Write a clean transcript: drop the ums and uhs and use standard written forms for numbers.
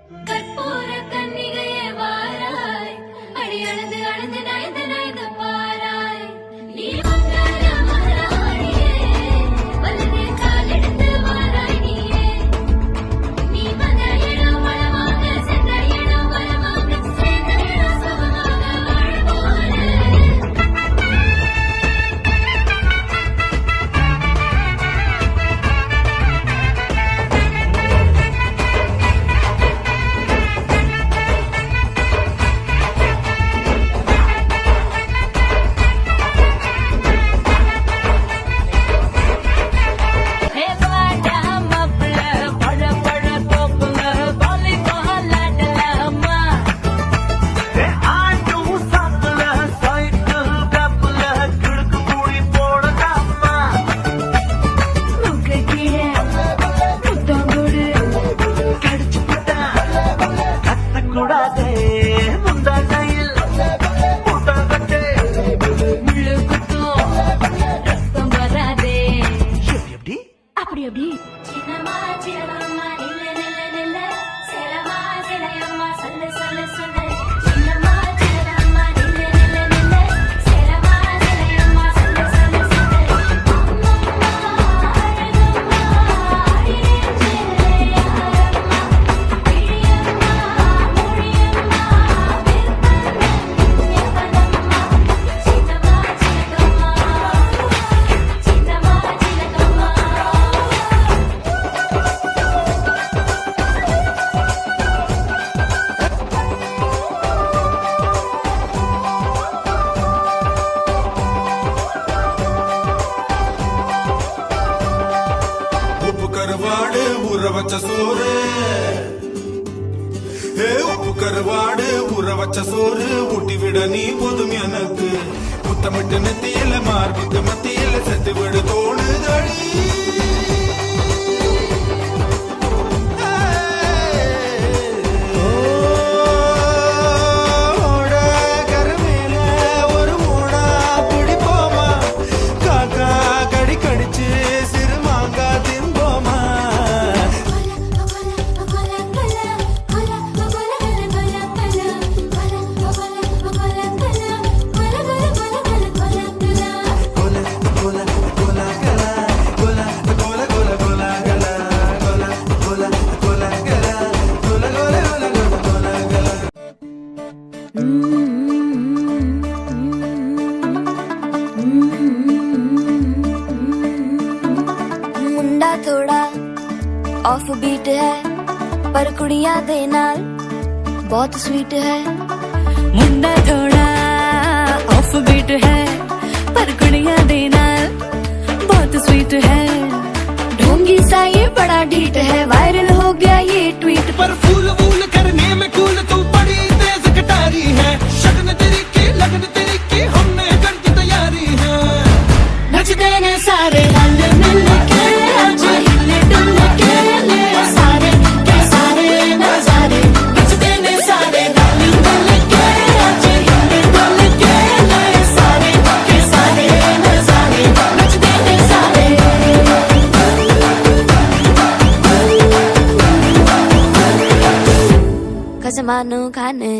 கற்பூர கன்னிகையே வாராய், அடி அளந்து அளந்து நயந்து நயந்து பாராய். நீ மங்கள மகாராணியே, வலது கால் எடுத்து வாராய் நீயே. நீ வந்த இடம் வளமாக, சென்ற இடம் வளமாக, சேர்ந்த இடம் சுகமாக வாழ போற. அப்படி அப்படி சின்னம்மா சின்னம்மா நில்ல நில்ல நில்ல, சேலம்மா சேலையம்மா சொல்லு சொல்லு சொல்லு. சின்னம்மா சின்னம்மா நில்ல நில்ல நில்ல, சேலம்மா சேலையம்மா சொல்லு சொல்லு சொல்லு. அம்மம்மா அழகம்மா அடியே சேலையம்மா, பிரியம்மா மொழியம்மா விருப்பம் எப்பதம்மா. சின்னம்மா சின்னம்மா சின்னம்மா சின்னம்மா. உப்பு கருவாடு ஊற வச்ச சோறு, உப்பு கருவாடு ஊற வச்ச சோறு ஊட்டி விட நீ போதும் எனக்கு. முத்தமிட்டு நெத்தியில மார்புக்கு மத்தியில செத்து விடு தோணுதடி. मुंडा थोड़ा ऑफ बीट है, पर कुड़ियां दे नाल बहुत स्वीट है. मुंडा थोड़ा ऑफ बीट है, पर कुड़ियां दे नाल बहुत स्वीट है. ढोंगी सा ये बड़ा डीट है, वायरल हो गया ये ट्वीट. पर फूल वूल करने में कूल तू बड़ी तेज कटारी है. शगन तेरी की लगन तेरी की हमने कर दी तैयारी है. नचते ने सारे रल मिल के, आज हिले डुल के ले सारे के सारे नजारे. नचते ने सारे रल मिल के, आज हिले डुल के ले सारे के सारे नजारे. नचते ने सारे. कसमानो खाने